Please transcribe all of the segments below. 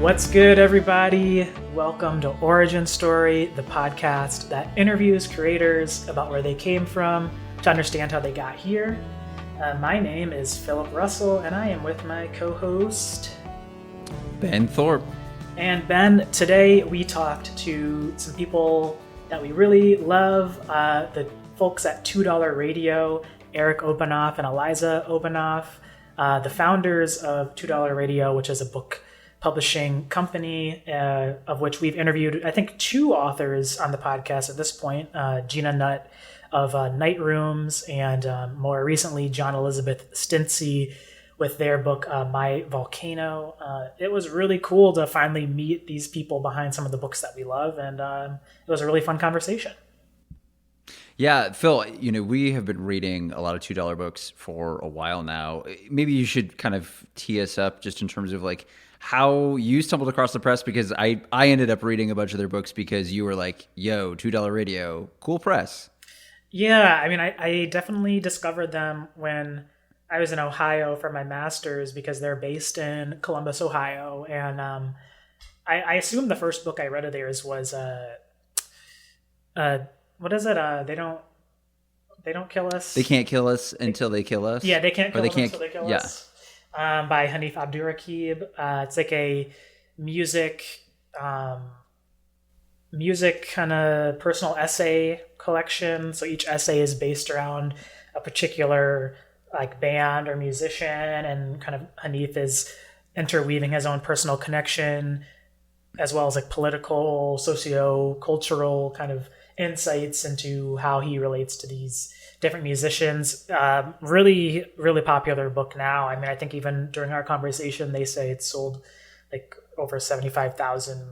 What's good, everybody? Welcome to Origin Story, the podcast that interviews creators about where they came from to understand how they got here. My name is Philip Russell, and I am with my co-host, Ben Thorpe. And Ben, today we talked to some people that we really love, the folks at $2 Radio, Eric Obenauf and Eliza Obenauf, the founders of $2 Radio, which is a book publishing company, of which we've interviewed, I think, two authors on the podcast at this point, Gina Nutt of Night Rooms, and more recently, John Elizabeth Stintsey with their book, My Volcano. It was really cool to finally meet these people behind some of the books that we love, and it was a really fun conversation. Yeah, Phil, we have been reading a lot of $2 books for a while now. Maybe you should kind of tee us up just in terms of like how you stumbled across the press, because I ended up reading a bunch of their books because you were like, yo, $2 Radio, cool press. Yeah, I mean, I definitely discovered them when I was in Ohio for my master's, because they're based in Columbus, Ohio. And I assume the first book I read of theirs was, what is it? They don't kill us. They can't kill us until they kill us. Yeah, they can't kill us until they kill us. By Hanif Abdurraqib. It's like a music kind of personal essay collection. So each essay is based around a particular like band or musician, and kind of Hanif is interweaving his own personal connection as well as like political, socio-cultural kind of insights into how he relates to these different musicians. Really, really popular book now. I mean, I think even during our conversation, they say it's sold like over 75,000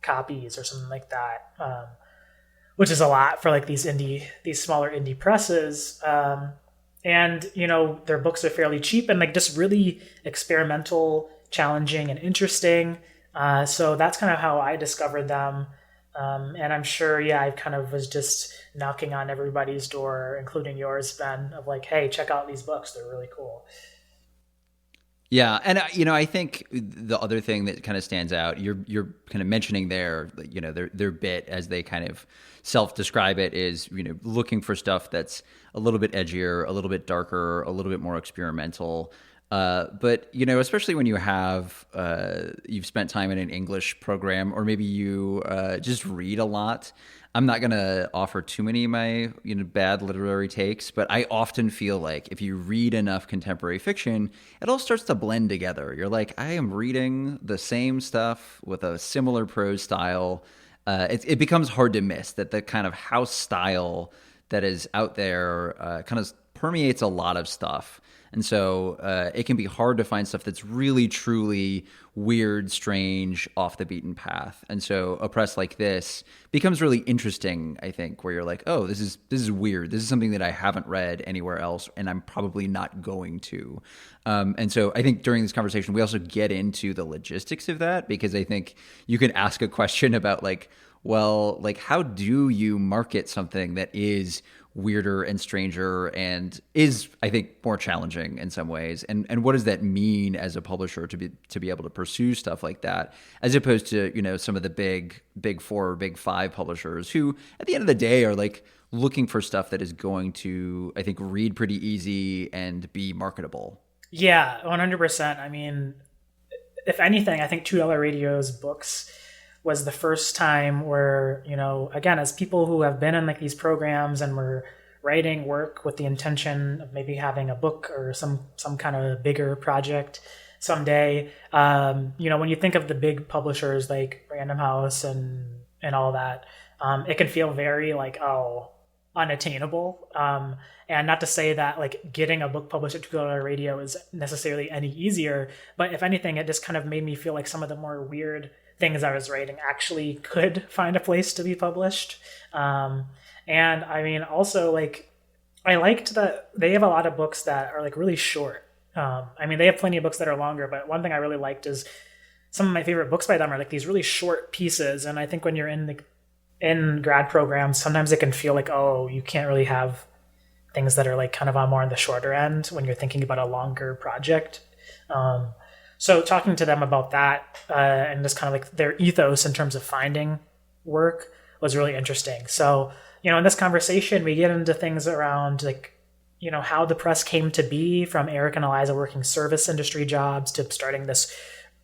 copies or something like that, which is a lot for like these smaller indie presses. And, their books are fairly cheap and like just really experimental, challenging, and interesting. So that's kind of how I discovered them. And I'm sure, I kind of was just knocking on everybody's door, including yours, Ben, of like, hey, check out these books. They're really cool. Yeah. And, I think the other thing that kind of stands out, you're kind of mentioning their bit as they kind of self-describe it is, looking for stuff that's a little bit edgier, a little bit darker, a little bit more experimental. But, especially when you have, you've spent time in an English program, or maybe you just read a lot. I'm not going to offer too many of my, bad literary takes, but I often feel like if you read enough contemporary fiction, it all starts to blend together. You're like, I am reading the same stuff with a similar prose style. It becomes hard to miss that the kind of house style that is out there kind of permeates a lot of stuff. And so it can be hard to find stuff that's really, truly weird, strange, off the beaten path. And so a press like this becomes really interesting, I think, where you're like, oh, this is weird. This is something that I haven't read anywhere else, and I'm probably not going to. And so I think during this conversation, we also get into the logistics of that, because I think you can ask a question about like, well, like, how do you market something that is weirder and stranger and is, I think, more challenging in some ways? And what does that mean as a publisher to be able to pursue stuff like that, as opposed to, some of the big four or big five publishers who at the end of the day are like looking for stuff that is going to, I think, read pretty easy and be marketable. Yeah, 100%. I mean, if anything, I think $2 Radio's books was the first time where, again, as people who have been in like these programs and were writing work with the intention of maybe having a book or some kind of bigger project someday, when you think of the big publishers like Random House and all that, it can feel very like, unattainable. And not to say that like getting a book published at $2 Radio is necessarily any easier, but if anything, it just kind of made me feel like some of the more weird things I was writing actually could find a place to be published. And I mean, also like, I liked that they have a lot of books that are like really short. I mean, they have plenty of books that are longer, but one thing I really liked is some of my favorite books by them are like these really short pieces. And I think when you're in grad programs, sometimes it can feel like, oh, you can't really have things that are like kind of on more on the shorter end when you're thinking about a longer project. So talking to them about that and just kind of like their ethos in terms of finding work was really interesting. So, in this conversation, we get into things around like, how the press came to be, from Eric and Eliza working service industry jobs to starting this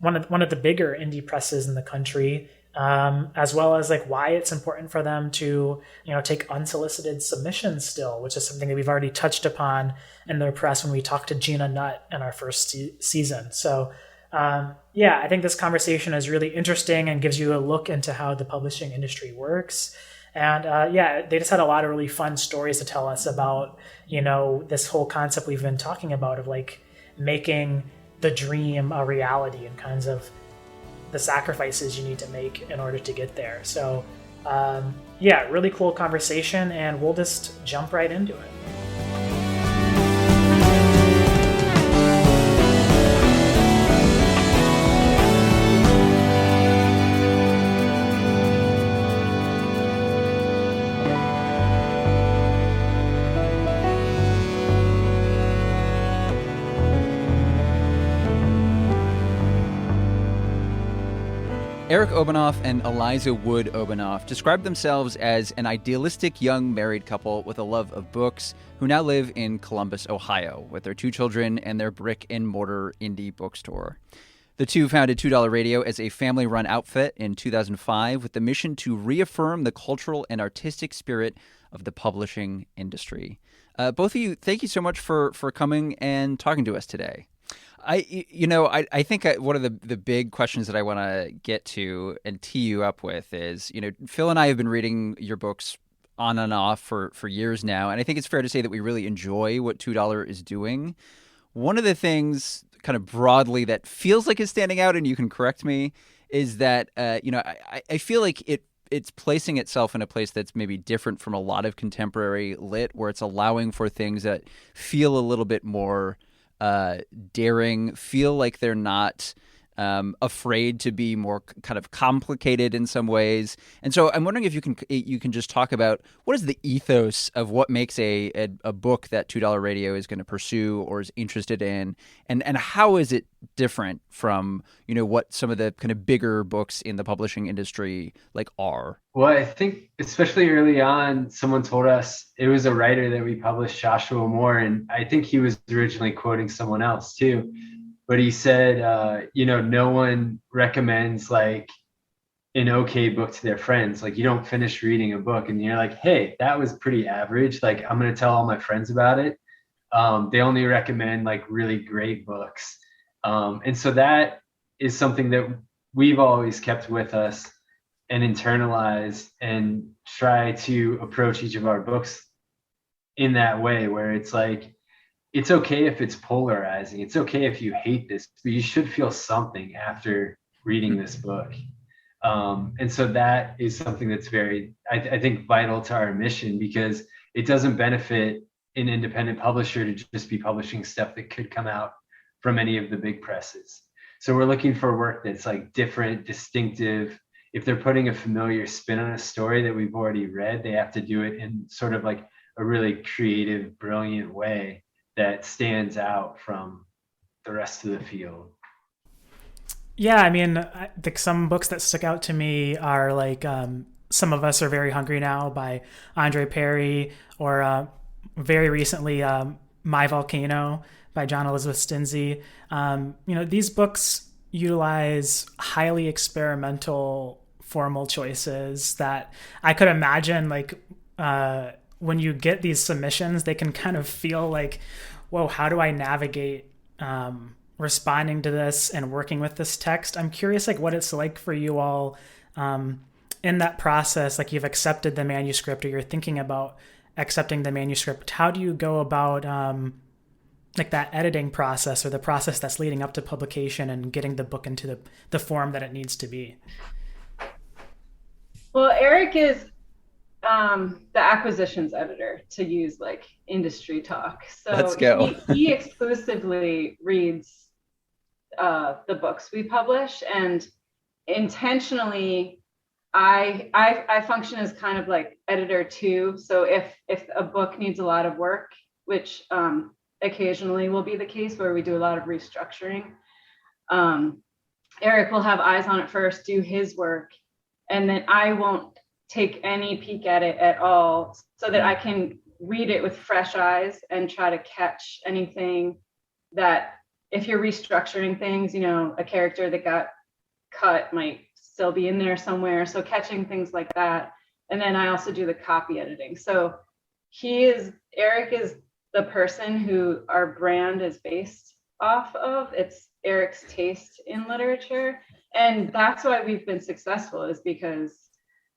one of the bigger indie presses in the country, as well as like why it's important for them to take unsolicited submissions still, which is something that we've already touched upon in their press when we talked to Gina Nutt in our first season. So I think this conversation is really interesting and gives you a look into how the publishing industry works. And they just had a lot of really fun stories to tell us about, this whole concept we've been talking about of like making the dream a reality and kinds of the sacrifices you need to make in order to get there. So really cool conversation, and we'll just jump right into it. Eric Obenauf and Eliza Wood-Obenauf describe themselves as an idealistic young married couple with a love of books who now live in Columbus, Ohio, with their 2 children and their brick-and-mortar indie bookstore. The two founded $2 Radio as a family-run outfit in 2005 with the mission to reaffirm the cultural and artistic spirit of the publishing industry. Both of you, thank you so much for coming and talking to us today. I think one of the big questions that I want to get to and tee you up with is, Phil and I have been reading your books on and off for years now, and I think it's fair to say that we really enjoy what $2 is doing. One of the things kind of broadly that feels like is standing out, and you can correct me, is that, I feel like it's placing itself in a place that's maybe different from a lot of contemporary lit, where it's allowing for things that feel a little bit more daring, feel like they're not afraid to be more kind of complicated in some ways. And so I'm wondering if you can just talk about what is the ethos of what makes a book that $2 Radio is going to pursue or is interested in, and how is it different from what some of the kind of bigger books in the publishing industry like are? Well, I think especially early on, someone told us it was a writer that we published, Joshua Moore, and I think he was originally quoting someone else too. But he said, no one recommends like an okay book to their friends. Like, you don't finish reading a book and you're like, hey, that was pretty average. Like, I'm going to tell all my friends about it. They only recommend like really great books. And so that is something that we've always kept with us and internalize and try to approach each of our books in that way, where it's like, it's okay if it's polarizing. It's okay if you hate this, but you should feel something after reading this book. And so that is something that's very, I think, vital to our mission, because it doesn't benefit an independent publisher to just be publishing stuff that could come out from any of the big presses. So we're looking for work that's like different, distinctive. If they're putting a familiar spin on a story that we've already read, they have to do it in sort of like a really creative, brilliant way that stands out from the rest of the field. Yeah, I mean, I think some books that stick out to me are like Some of Us Are Very Hungry Now by Andre Perry, or very recently My Volcano by John Elizabeth Stinzy. These books utilize highly experimental formal choices that I could imagine like when you get these submissions, they can kind of feel like, whoa, how do I navigate responding to this and working with this text? I'm curious like what it's like for you all in that process. Like, you've accepted the manuscript or you're thinking about accepting the manuscript. How do you go about like that editing process, or the process that's leading up to publication and getting the book into the form that it needs to be? Well, Eric is the acquisitions editor, to use like industry talk. So let's go. he exclusively reads the books we publish, and intentionally I function as kind of like editor too. So if a book needs a lot of work, which occasionally will be the case where we do a lot of restructuring, Eric will have eyes on it first, do his work, and then I won't take any peek at it at all, so that I can read it with fresh eyes and try to catch anything that, if you're restructuring things, you know, a character that got cut might still be in there somewhere. So catching things like that. And then I also do the copy editing. So Eric is the person who our brand is based off of. It's Eric's taste in literature. And that's why we've been successful, is because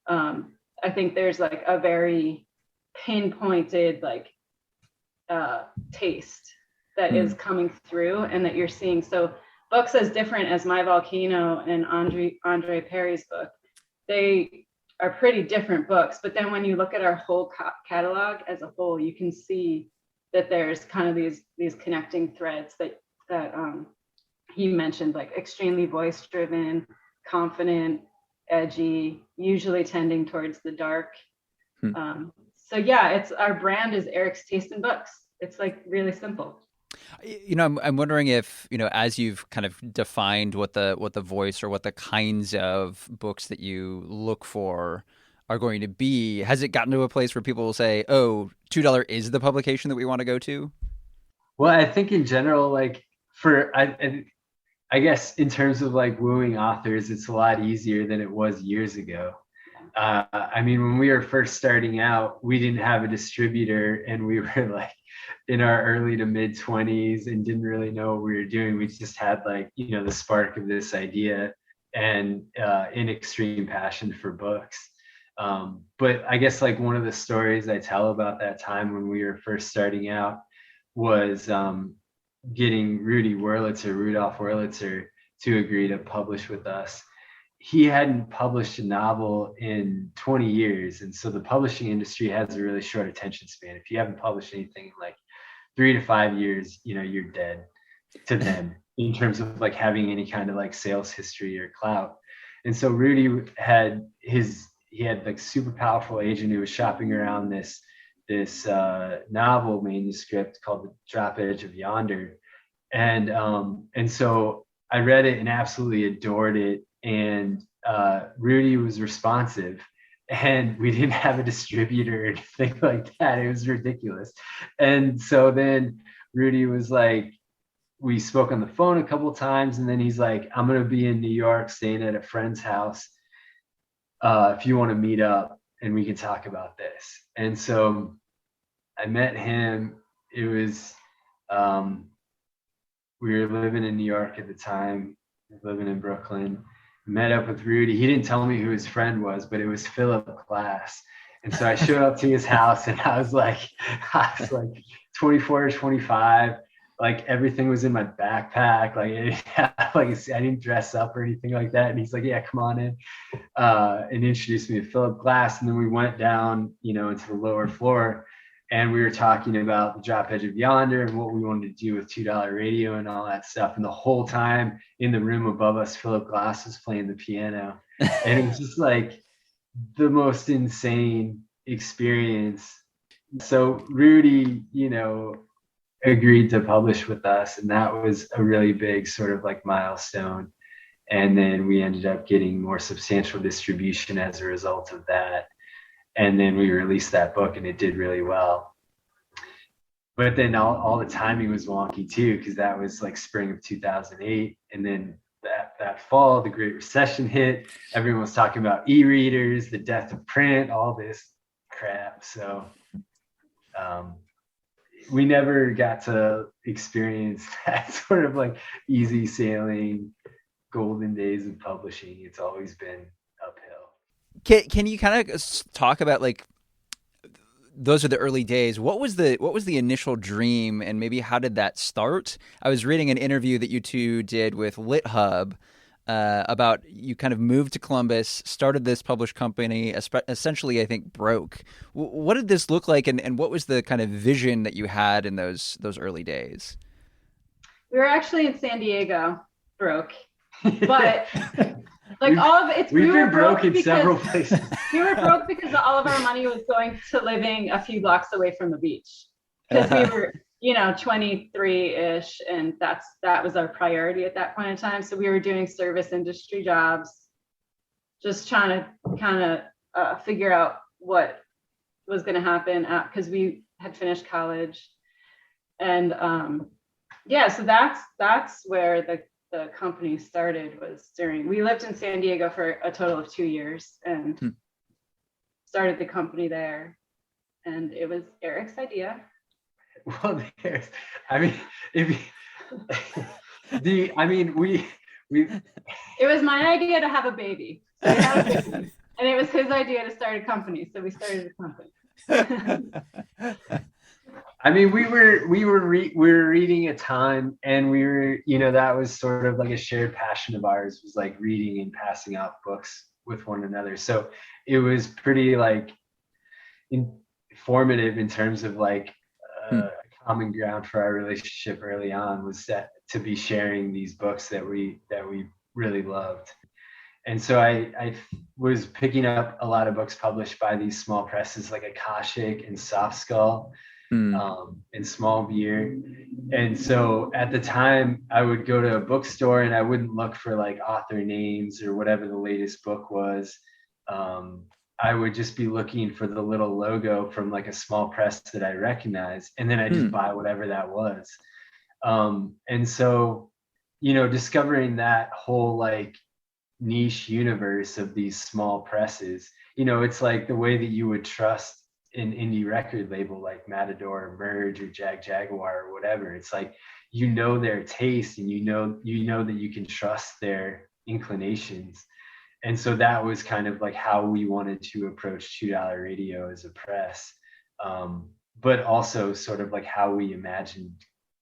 I think there's like a very pinpointed taste that is coming through and that you're seeing. So books as different as My Volcano and Andre Perry's book, they are pretty different books. But then when you look at our whole catalog as a whole, you can see that there's kind of these connecting threads that he mentioned, like extremely voice driven, confident, edgy, usually tending towards the dark. So yeah, our brand is Eric's Taste in Books. It's like really simple. You know, I'm wondering if, you know, as you've kind of defined what the voice or what the kinds of books that you look for are going to be, has it gotten to a place where people will say, oh, $2 is the publication that we want to go to? Well, I think in general, like I guess in terms of like wooing authors, it's a lot easier than it was years ago. I mean, when we were first starting out, we didn't have a distributor, and we were like in our early to mid 20s and didn't really know what we were doing. We just had like, you know, the spark of this idea and an extreme passion for books. But I guess like one of the stories I tell about that time when we were first starting out was getting Rudolph Wurlitzer to agree to publish with us. He hadn't published a novel in 20 years. And so the publishing industry has a really short attention span. If you haven't published anything in like 3 to 5 years, you know, you're dead to them in terms of like having any kind of like sales history or clout. And so Rudy had like super powerful agent who was shopping around this novel manuscript called The Drop Edge of Yonder. And so I read it and absolutely adored it. And Rudy was responsive, and we didn't have a distributor or anything like that. It was ridiculous. And so then Rudy was like, we spoke on the phone a couple of times, and then he's like, I'm going to be in New York staying at a friend's house. If you want to meet up and we can talk about this. And so I met him. It was, we were living in New York at the time, living in Brooklyn. Met up with Rudy. He didn't tell me who his friend was, but it was Philip Glass. And so I showed up to his house, and I was like 24 or 25. Like everything was in my backpack. I didn't dress up or anything like that. And he's like, yeah, come on in. And introduced me to Philip Glass. And then we went down, you know, into the lower floor, and we were talking about The Drop Edge of Yonder and what we wanted to do with $2 radio and all that stuff. And the whole time in the room above us, Philip Glass was playing the piano. And it was just like the most insane experience. So Rudy, you know, agreed to publish with us. And that was a really big sort of like milestone. And then we ended up getting more substantial distribution as a result of that. And then we released that book, and it did really well. But then all the timing was wonky too, because that was like spring of 2008. And then that fall, the Great Recession hit. Everyone was talking about e-readers, the death of print, all this crap. So we never got to experience that sort of like easy sailing golden days of publishing. It's always been uphill. Can you kind of talk about like, those are the early days. What was the initial dream, and maybe how did that start? I was reading an interview that you two did with LitHub about you kind of moved to Columbus, started this published company, essentially I think broke. What did this look like, and what was the kind of vision that you had in those early days? We were actually in San Diego, broke, but like we've been broke in several places. We were broke because all of our money was going to living a few blocks away from the beach, because 23-ish, and that was our priority at that point in time. So we were doing service industry jobs, just trying to kind of figure out what was going to happen because we had finished college. And so that's where the company started, was we lived in San Diego for a total of 2 years and started the company there. And it was Eric's idea. Well, we it was my idea to have a baby. So and it was his idea to start a company. So we started a company. We were reading a ton, and we were, that was sort of like a shared passion of ours, was like reading and passing out books with one another. So it was pretty like informative in terms of like common ground for our relationship early on, was to be sharing these books that we really loved. And so I was picking up a lot of books published by these small presses like Akashic and Soft Skull and Small Beer. And so at the time I would go to a bookstore and I wouldn't look for like author names or whatever the latest book was. I would just be looking for the little logo from like a small press that I recognize, and then I just buy whatever that was. And so, discovering that whole like niche universe of these small presses, it's like the way that you would trust an indie record label like Matador or Merge or Jaguar or whatever. It's like, their taste, and you know that you can trust their inclinations. And so that was kind of like how we wanted to approach $2 Radio as a press, but also sort of like how we imagined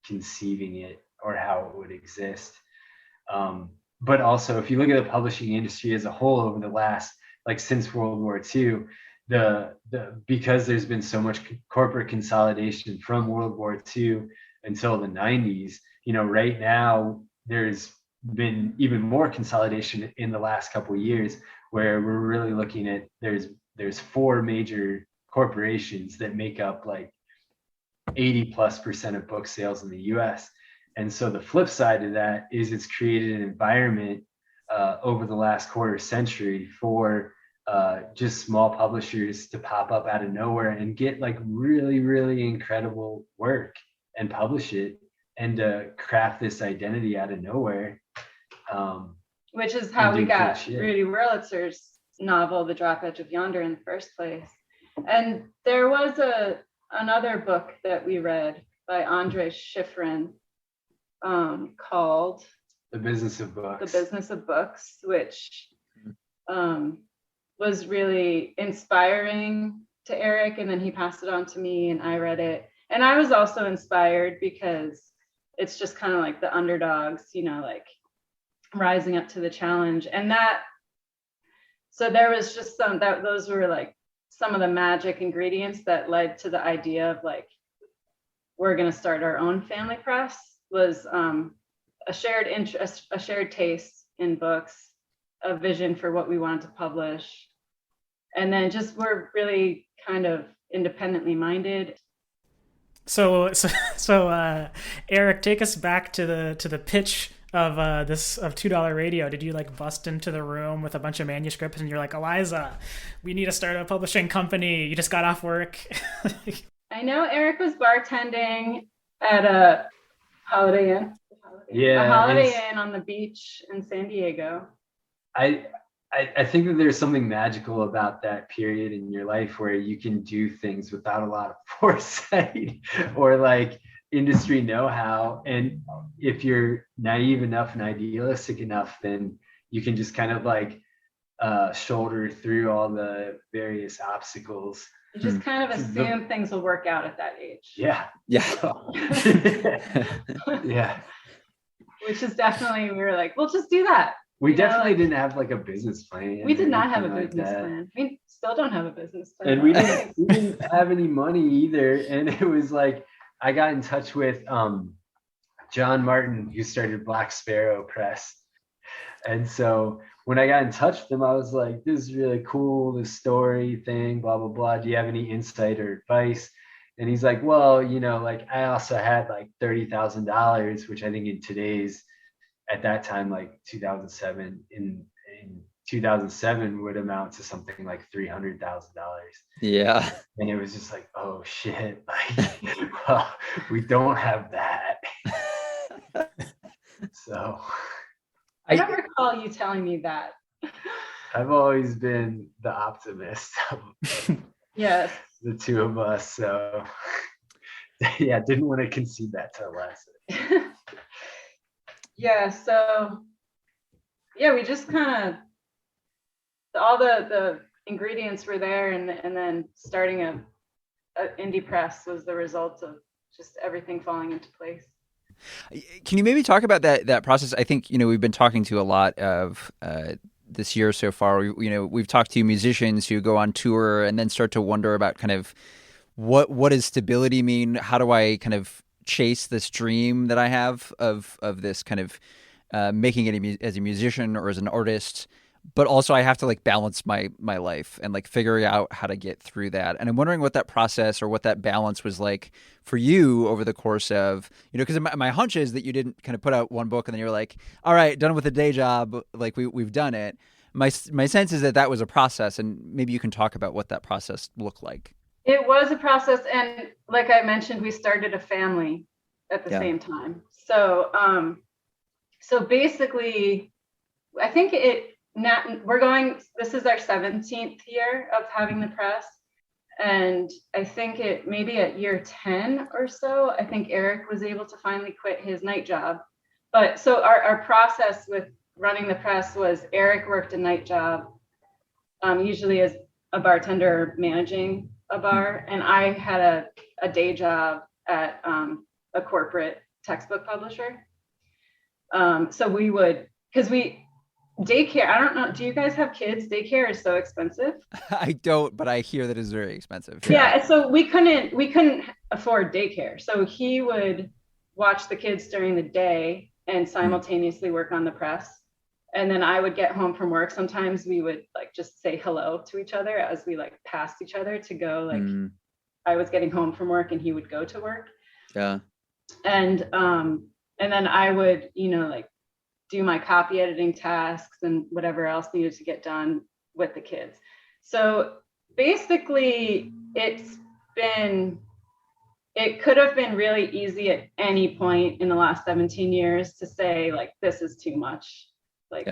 conceiving it or how it would exist. But also, if you look at the publishing industry as a whole over the last, like since World War II, because there's been so much corporate consolidation from World War II until the 90s, right now there's been even more consolidation in the last couple of years, where we're really looking at there's 4 major corporations that make up like 80+% of book sales in the US. And so the flip side of that is it's created an environment over the last quarter century for just small publishers to pop up out of nowhere and get like really, really incredible work and publish it, and craft this identity out of nowhere. Which is how we got Rudy Wurlitzer's novel, The Drop Edge of Yonder, in the first place. And there was another book that we read by Andre Schifrin called The Business of Books. The Business of Books, which was really inspiring to Eric, and then he passed it on to me and I read it. And I was also inspired because it's just kind of like the underdogs, like rising up to the challenge. And so there was just those were like some of the magic ingredients that led to the idea of like, we're going to start our own family press, was a shared interest, a shared taste in books, a vision for what we wanted to publish. And then just we're really kind of independently minded. So Eric, take us back to the pitch of $2 Radio. Did you like bust into the room with a bunch of manuscripts and you're like, Eliza, we need to start a publishing company, you just got off work? I know Eric was bartending at a Holiday Inn. Yeah, a Holiday Inn on the beach in San Diego. I think that there's something magical about that period in your life where you can do things without a lot of foresight or like industry know-how. And if you're naive enough and idealistic enough, then you can just kind of like shoulder through all the various obstacles. You just kind of assume things will work out at that age. Yeah. Yeah. Which is definitely, we were like, we'll just do that. We definitely didn't have like a business plan. We did not have a business plan. We still don't have a business plan. And we didn't have any money either. And it was like, I got in touch with John Martin, who started Black Sparrow Press. And so when I got in touch with him, I was like, this is really cool, this story thing, blah, blah, blah. Do you have any insight or advice? And he's like, well, like I also had like $30,000, which I think in today's, at that time, like 2007, in 2007 would amount to something like $300,000. Yeah. And it was just like, oh shit, like, well, we don't have that. So I don't recall you telling me that. I've always been the optimist of Yes. the two of us. So yeah, didn't want to concede that to Eliza. Yeah, so yeah, we just kind of, all the ingredients were there, and then starting a indie press was the result of just everything falling into place. Can you maybe talk about that process? I think, we've been talking to a lot of this year so far. We've talked to musicians who go on tour and then start to wonder about kind of what does stability mean? How do I kind of chase this dream that I have of this kind of making it as a musician or as an artist? But also I have to like balance my life and like figuring out how to get through that. And I'm wondering what that process or what that balance was like for you over the course of, because my hunch is that you didn't kind of put out one book and then you're like, all right, done with the day job. Like we've done it. My sense is that was a process, and maybe you can talk about what that process looked like. It was a process. And like I mentioned, we started a family at the same time. So, so basically I think this is our 17th year of having the press. And I think maybe at year 10 or so, I think Eric was able to finally quit his night job. But so our process with running the press was Eric worked a night job, usually as a bartender managing a bar. And I had a day job at a corporate textbook publisher. So we would, because daycare, I don't know, do you guys have kids? Daycare is so expensive. I don't, but I hear that it's very expensive. Yeah, so we couldn't afford daycare. So he would watch the kids during the day and simultaneously work on the press. And then I would get home from work. Sometimes we would like just say hello to each other as we like passed each other to go, like I was getting home from work and he would go to work. Yeah. And then I would, like do my copy editing tasks and whatever else needed to get done with the kids. So basically it could have been really easy at any point in the last 17 years to say like, this is too much. Like,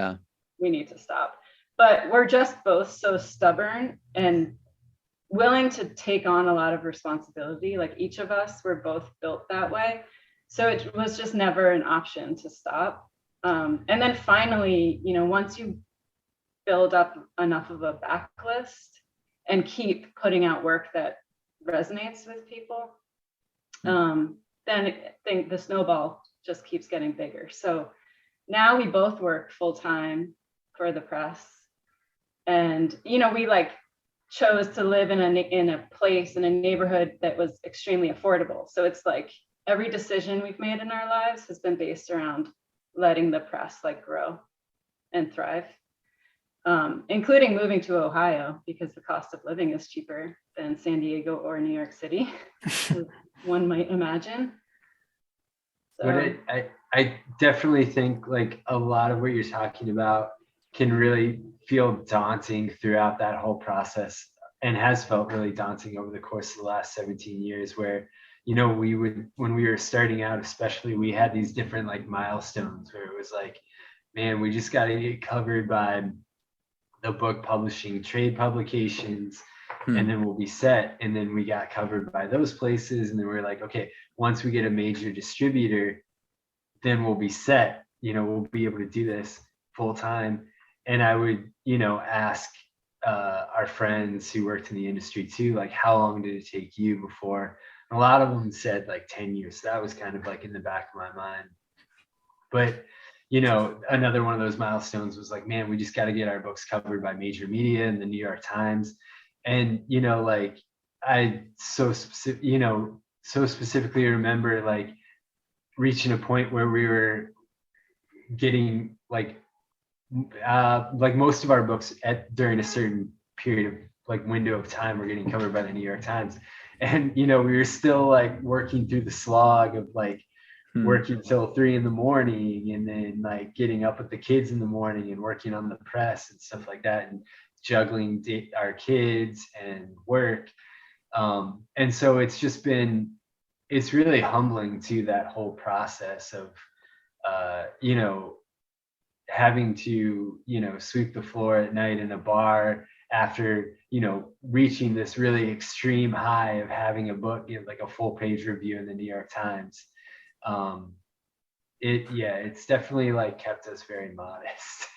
we need to stop. But we're just both so stubborn and willing to take on a lot of responsibility. Like each of us, we're both built that way. So it was just never an option to stop. And then finally, once you build up enough of a backlist and keep putting out work that resonates with people, then I think the snowball just keeps getting bigger. So now we both work full time for the press, and we like chose to live in a place in a neighborhood that was extremely affordable. So it's like every decision we've made in our lives has been based around letting the press like grow and thrive, including moving to Ohio because the cost of living is cheaper than San Diego or New York City, as one might imagine. So. But I definitely think like a lot of what you're talking about can really feel daunting throughout that whole process, and has felt really daunting over the course of the last 17 years where, when we were starting out, especially, we had these different like milestones where it was like, man, we just got to get covered by the book publishing trade publications and then we'll be set. And then we got covered by those places. And then we're like, okay, once we get a major distributor, then we'll be set, we'll be able to do this full time. And I would, ask our friends who worked in the industry too, like, how long did it take you before? A lot of them said like 10 years. So that was kind of like in the back of my mind. But, another one of those milestones was like, man, we just got to get our books covered by major media and the New York Times. And, like I so specifically remember like reaching a point where we were getting like most of our books during a certain period of like window of time were getting covered by the New York Times. And, we were still like working through the slog of like working till 3 a.m. and then like getting up with the kids in the morning and working on the press and stuff like that, and juggling our kids and work. And so it's really humbling to that whole process of, having to, sweep the floor at night in a bar after, reaching this really extreme high of having a book get like a full page review in the New York Times. It's definitely like kept us very modest.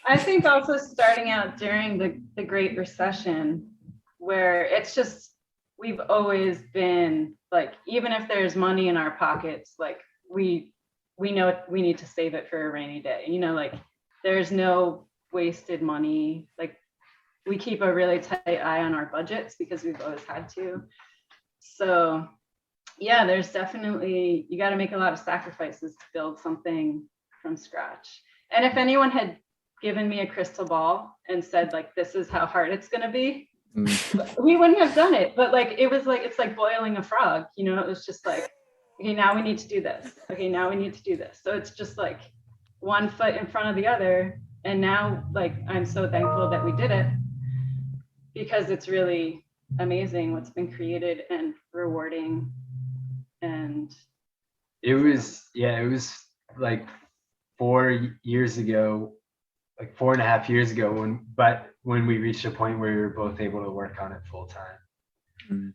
I think also starting out during the Great Recession, where it's just, we've always been like, even if there's money in our pockets, like we know we need to save it for a rainy day. Like there's no wasted money. Like we keep a really tight eye on our budgets because we've always had to. So yeah, there's definitely, you got to make a lot of sacrifices to build something from scratch. And if anyone had given me a crystal ball and said like, this is how hard it's going to be, we wouldn't have done it. But like, it's like boiling a frog, it was just like, okay, now we need to do this. Okay, now we need to do this. So it's just like one foot in front of the other. And now like, I'm so thankful that we did it, because it's really amazing what's been created and rewarding. And it was like 4 years ago, like 4.5 years ago, when we reached a point where we were both able to work on it full time.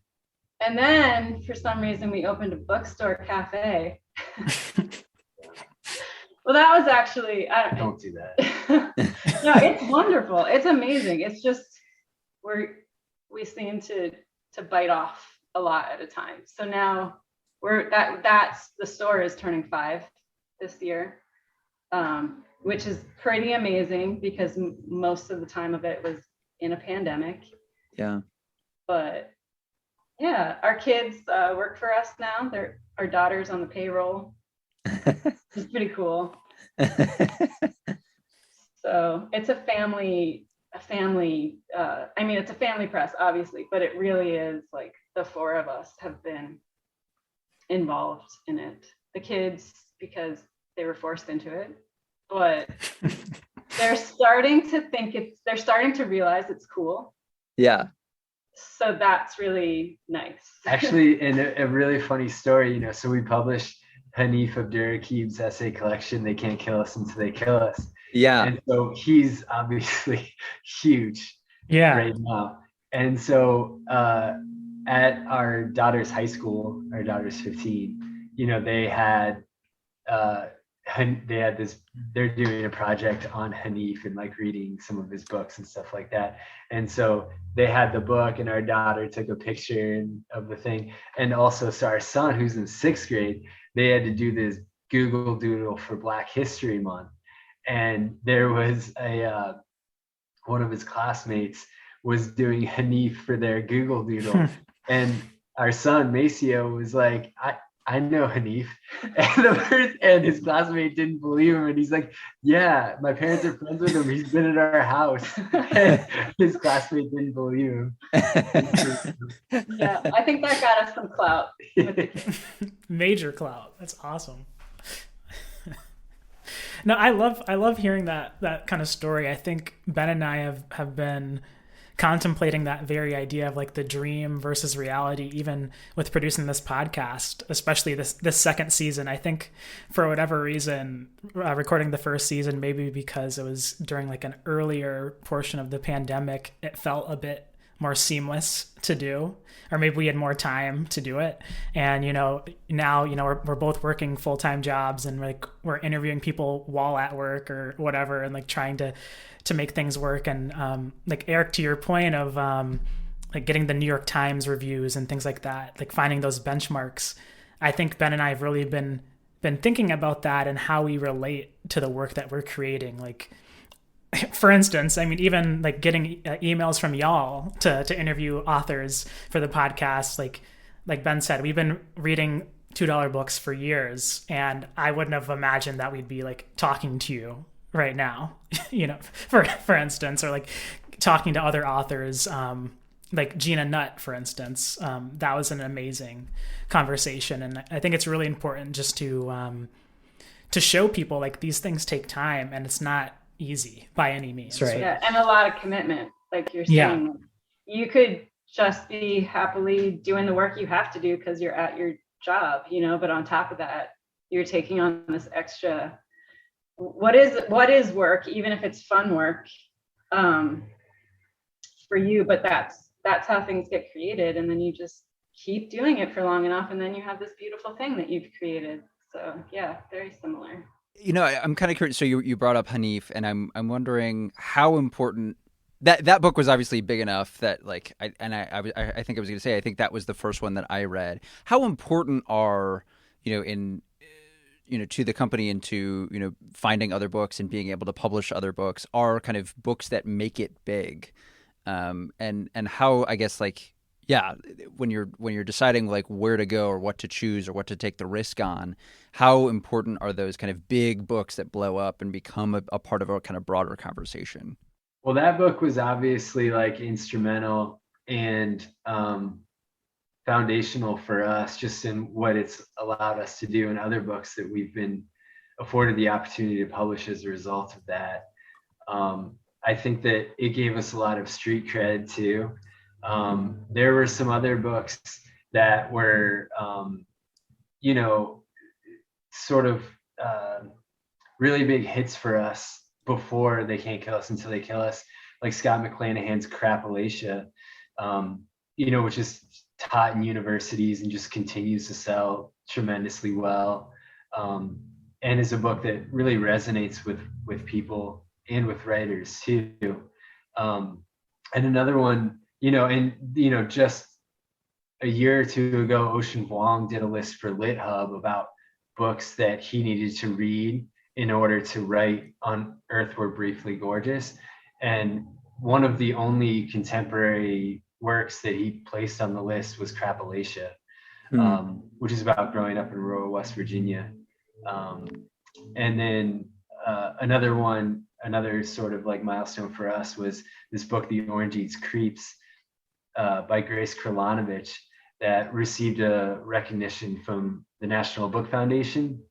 And then for some reason we opened a bookstore cafe. Well, that was actually, don't do that. No, it's wonderful. It's amazing. It's just, we seem to bite off a lot at a time. So now that's the store is turning 5 this year, which is pretty amazing because most of the time of it was in a pandemic. Yeah. But yeah, our kids work for us now. Our daughter's on the payroll. It's pretty cool. So it's a family. It's a family press, obviously, but it really is like the 4 of us have been involved in it. The kids, because they were forced into it, but they're starting to realize it's cool. Yeah. So that's really nice. Actually, in a really funny story, so we published Hanif Abdurraqib's essay collection, They Can't Kill Us Until They Kill Us. Yeah. And so he's obviously huge right now. And so at our daughter's high school, our daughter's 15, they're doing a project on Hanif and like reading some of his books and stuff like that. And so they had the book and our daughter took a picture of the thing. And also, so our son, who's in 6th grade, they had to do this Google Doodle for Black History Month. And there was one of his classmates was doing Hanif for their Google Doodle. And our son, Maceo, was like, I know Hanif. And his classmate didn't believe him. And he's like, yeah, my parents are friends with him. He's been at our house. And his classmate didn't believe him. Yeah, I think that got us some clout. Major clout. That's awesome. No, I love hearing that kind of story. I think Ben and I have been contemplating that very idea of like the dream versus reality, even with producing this podcast, especially this second season. I think for whatever reason, recording the first season, maybe because it was during like an earlier portion of the pandemic, it felt a bit more seamless to do, or maybe we had more time to do it. And now we're both working full-time jobs, and like we're interviewing people while at work or whatever, and like trying to make things work. And like Eric, to your point of like getting the New York Times reviews and things like that, like finding those benchmarks, I think Ben and I have really been thinking about that and how we relate to the work that we're creating. Like, for instance, I mean, even like getting emails from y'all to interview authors for the podcast, like Ben said, we've been reading $2 books for years, and I wouldn't have imagined that we'd be like talking to you right now, for instance, or like talking to other authors, like Gina Nutt, for instance. That was an amazing conversation, and I think it's really important just to show people like these things take time, and it's not easy by any means. That's right. Yeah, and a lot of commitment, like you're saying. You could just be happily doing the work you have to do because you're at your job, but on top of that, you're taking on this extra, what is work, even if it's fun work, for you, but that's how things get created, and then you just keep doing it for long enough, and then you have this beautiful thing that you've created. So yeah, very similar. I'm kind of curious. So you brought up Hanif, and I'm wondering how important that book was. Obviously big enough that like I think I was going to say I think that was the first one that I read. How important are in to the company and to finding other books and being able to publish other books are kind of books that make it big, and how I guess like. Yeah, when you're deciding like where to go or what to choose or what to take the risk on, how important are those kind of big books that blow up and become a part of a kind of broader conversation? Well, that book was obviously like instrumental and foundational for us, just in what it's allowed us to do in other books that we've been afforded the opportunity to publish as a result of that. I think that it gave us a lot of street cred too. There were some other books that were, sort of really big hits for us before They Can't Kill Us Until They Kill Us, like Scott McClanahan's Crapalacia, which is taught in universities and just continues to sell tremendously well, and is a book that really resonates with people and with writers too. And another one, just a year or two ago, Ocean Vuong did a list for LitHub about books that he needed to read in order to write On Earth We're Briefly Gorgeous. And one of the only contemporary works that he placed on the list was Crapalacia, which is about growing up in rural West Virginia. And then another sort of like milestone for us was this book, The Orange Eats Creeps, by Grace Kralanovich, that received a recognition from the National Book Foundation.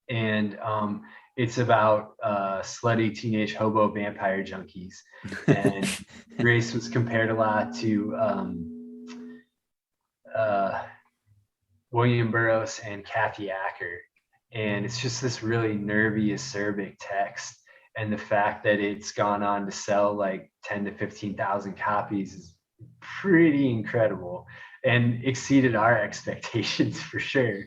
And it's about slutty teenage hobo vampire junkies. And Grace was compared a lot to William Burroughs and Kathy Acker. And it's just this really nervy, acerbic text. And the fact that it's gone on to sell like 10 to 15,000 copies is pretty incredible and exceeded our expectations for sure.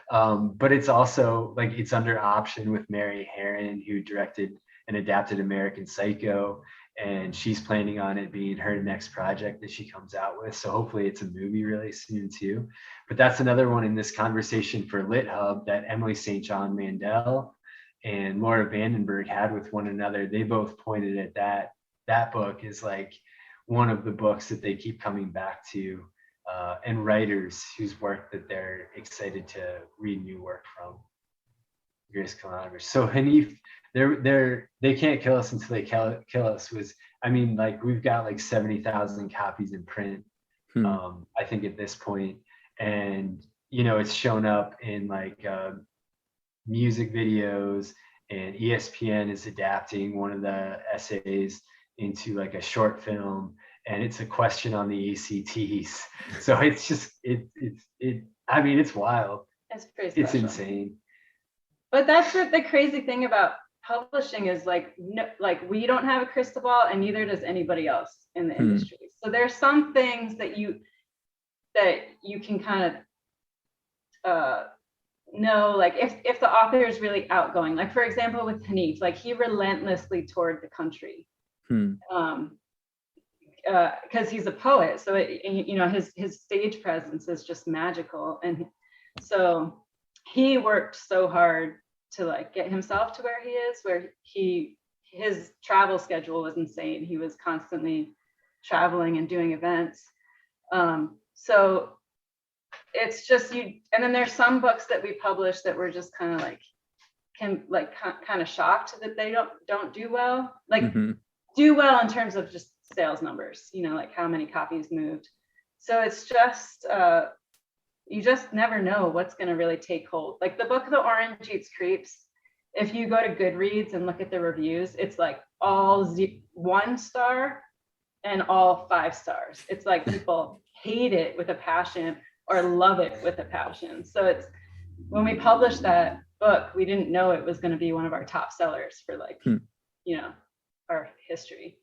But it's also like it's under option with Mary Herron, who directed and adapted American Psycho, and she's planning on it being her next project that she comes out with. So hopefully it's a movie really soon too. But that's another one in this conversation for LitHub that Emily St. John Mandel and Laura Vandenberg had with one another. They both pointed at that book is like one of the books that they keep coming back to, and writers whose work that they're excited to read new work from. Grace Kalanovic. So Hanif, They Can't Kill Us Until They Kill Us was, like we've got like 70,000 copies in print, I think at this point. And, it's shown up in like music videos, and ESPN is adapting one of the essays into like a short film, and it's a question on the ACTs. So it's just it's wild. It's pretty special. It's insane. But that's the crazy thing about publishing is like we don't have a crystal ball, and neither does anybody else in the industry. So there's some things that you can kind of know, like if the author is really outgoing, like for example with Hanif, like he relentlessly toured the country. Because he's a poet, so his stage presence is just magical, and so he worked so hard to like get himself to where he is, where his travel schedule was insane. He was constantly traveling and doing events. So it's just and then there's some books that we published that we're just kind of like kind of shocked that they don't do well. Like do well in terms of just sales numbers, like how many copies moved. So it's just, you just never know what's going to really take hold. Like the book, The Orange Eats Creeps, if you go to Goodreads and look at the reviews, it's like all 1 star and all 5 stars. It's like people hate it with a passion or love it with a passion. So it's, when we published that book, we didn't know it was going to be one of our top sellers for like, our history.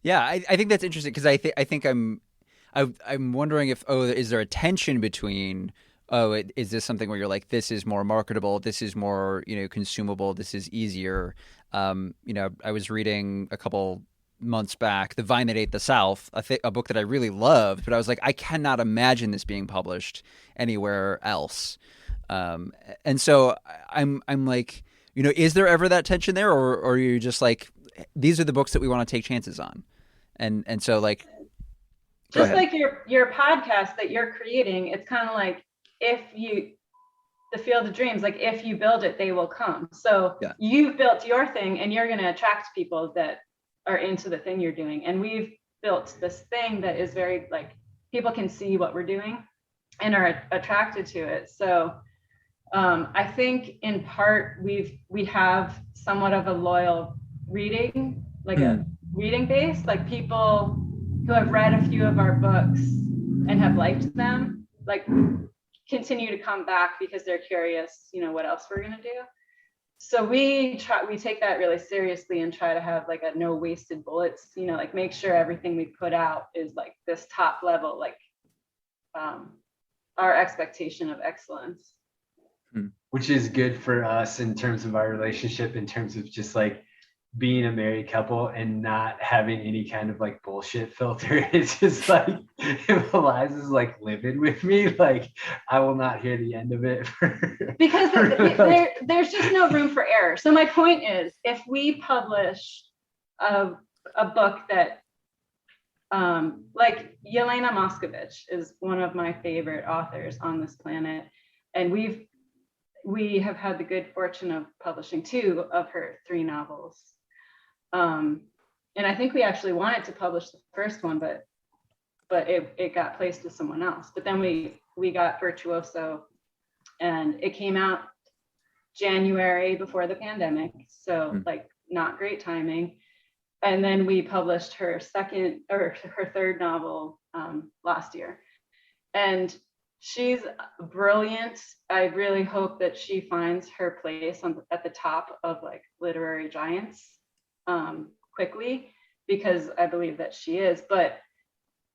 Yeah, I think that's interesting because I think I'm wondering if is there a tension between is this something where you're like, this is more marketable, this is more consumable, this is easier. I was reading a couple months back The Vine That Ate the South, a book that I really loved, but I was like, I cannot imagine this being published anywhere else. And so I'm like, is there ever that tension there, or are you just like, these are the books that we want to take chances on, and so like, just like your podcast that you're creating, it's kind of like the Field of Dreams, like if you build it, they will come. So you've built your thing, and you're going to attract people that are into the thing you're doing. And we've built this thing that is very like, people can see what we're doing and are attracted to it. So I think in part we have somewhat of a loyal reading, like a reading base, like people who have read a few of our books and have liked them, like continue to come back because they're curious, what else we're going to do. So we take that really seriously and try to have like a no wasted bullets, like make sure everything we put out is like this top level, like our expectation of excellence. Which is good for us in terms of our relationship, in terms of just like being a married couple and not having any kind of like bullshit filter. It's just like, if Eliza's like living with me, like I will not hear the end of it because there's just no room for error. So my point is, if we publish a book that like Yelena Moskovich is one of my favorite authors on this planet, and we have had the good fortune of publishing 2 of her 3 novels. And I think we actually wanted to publish the first one, but it got placed with someone else. But then we got Virtuoso, and it came out January before the pandemic. So like not great timing. And then we published her 3rd novel last year. And she's brilliant. I really hope that she finds her place at the top of like literary giants quickly, because I believe that she is. But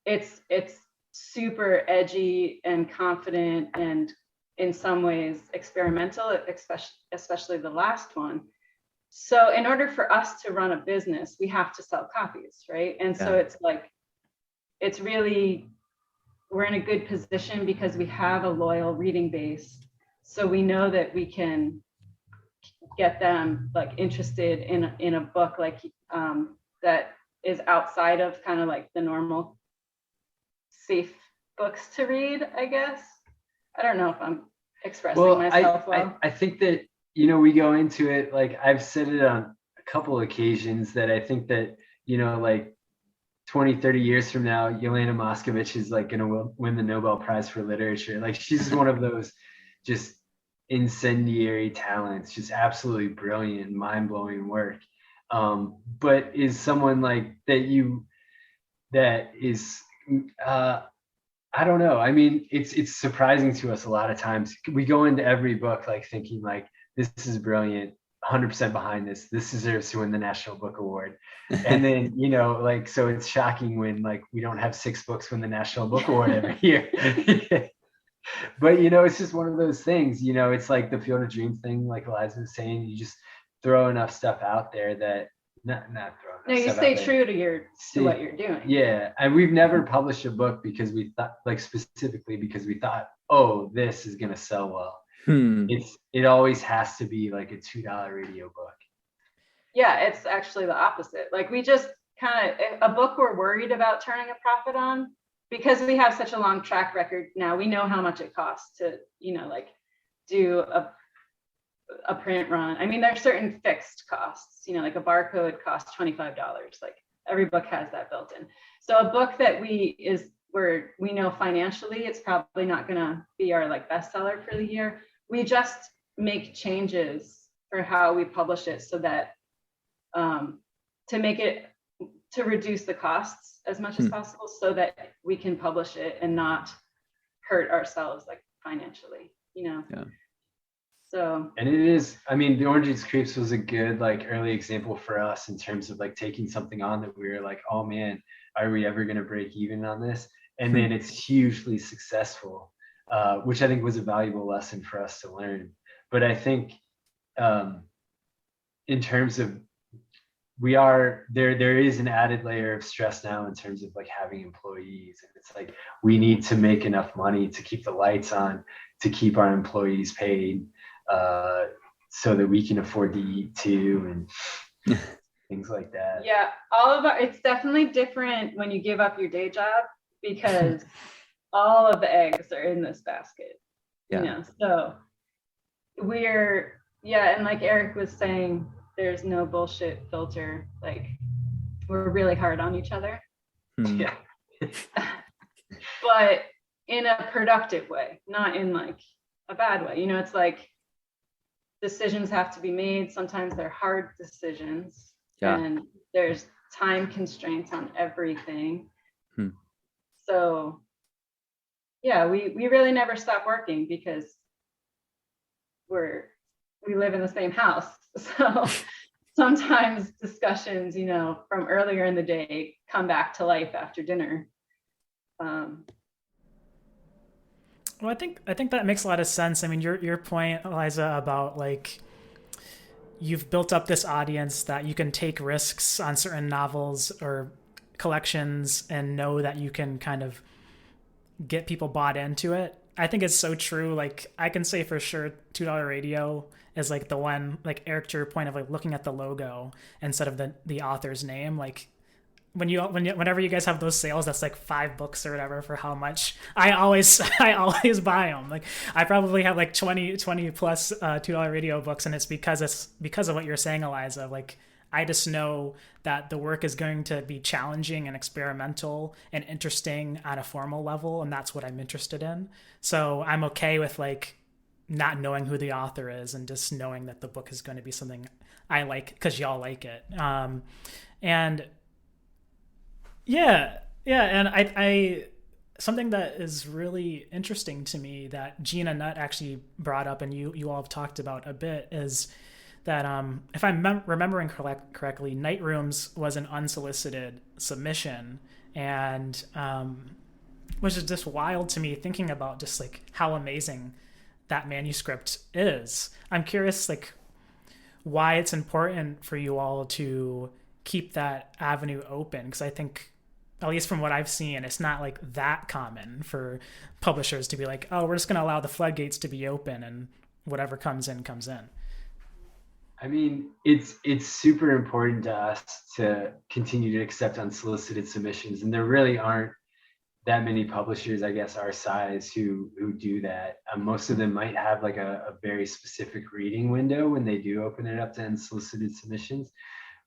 it's super edgy and confident, and in some ways experimental, especially the last one. So in order for us to run a business, we have to sell copies, right? And so it's like, it's really, we're in a good position because we have a loyal reading base. So we know that we can get them like interested in a book like that is outside of kind of like the normal safe books to read, I guess. I don't know if I'm expressing myself well. I think that, we go into it, like I've said it on a couple occasions, that I think that, like 20, 30 years from now, Yelena Moskovich is like going to win the Nobel Prize for Literature. Like she's one of those just incendiary talents, just absolutely brilliant, mind-blowing work. But is someone like that is, I don't know. I mean, it's surprising to us a lot of times. We go into every book like thinking like, this is brilliant, 100% behind this. This deserves to win the National Book Award. And then, like, so it's shocking when like we don't have 6 books win the National Book Award every year. But, it's just one of those things, it's like the Field of Dreams thing, like Eliza was saying, you just throw enough stuff out there that, not throw enough no, you stuff stay out true to what you're doing. Yeah. And we've never published a book because we thought, like specifically because we thought, oh, this is going to sell well. It always has to be like a $2 radio book. Yeah, it's actually the opposite. Like we just kind of, a book we're worried about turning a profit on, because we have such a long track record now. We know how much it costs to, like do a print run. I mean, there's certain fixed costs, you know, like a barcode costs $25. Like every book has that built in. So a book that where we know financially it's probably not going to be our like bestseller for the year, we just make changes for how we publish it so that to reduce the costs as much as possible so that we can publish it and not hurt ourselves like financially, you know. Yeah. So, and it is, I mean, the Orange Juice Creeps was a good like early example for us in terms of like taking something on that we were like, oh man, are we ever going to break even on this? And then it's hugely successful, which I think was a valuable lesson for us to learn. But I think in terms of there is an added layer of stress now in terms of like having employees, and it's like we need to make enough money to keep the lights on, to keep our employees paid, so that we can afford to eat too, and things like that. Yeah, it's definitely different when you give up your day job, because all of the eggs are in this basket. Yeah. You know, so and like Eric was saying, there's no bullshit filter. Like we're really hard on each other. Yeah. But in a productive way, not in like a bad way. You know, it's like decisions have to be made. Sometimes they're hard decisions. Yeah. And there's time constraints on everything. So yeah, we really never stop working because we live in the same house. So sometimes discussions, you know, from earlier in the day come back to life after dinner. Well, I think that makes a lot of sense. I mean, your point, Eliza, about like you've built up this audience that you can take risks on certain novels or collections and know that you can kind of get people bought into it. I think it's so true. Like I can say for sure $2 Radio is like the one, like Eric, to your point of like looking at the logo instead of the author's name. Like whenever you guys have those sales, that's like 5 books or whatever for how much, I always buy them. Like I probably have like 20 plus $2 Radio books, and it's because of what you're saying, Eliza. Like I just know that the work is going to be challenging and experimental and interesting on a formal level, and that's what I'm interested in. So I'm okay with like not knowing who the author is and just knowing that the book is going to be something I like because y'all like it. And I something that is really interesting to me that Gina Nutt actually brought up and you all have talked about a bit is that if I'm remembering correctly, Night Rooms was an unsolicited submission, and which is just wild to me thinking about just like how amazing that manuscript is. I'm curious like why it's important for you all to keep that avenue open, because I think, at least from what I've seen, it's not like that common for publishers to be like, oh, we're just going to allow the floodgates to be open and whatever comes in comes in. I mean, it's super important to us to continue to accept unsolicited submissions, and there really aren't that many publishers, I guess, our size who do that. Most of them might have like a very specific reading window when they do open it up to unsolicited submissions.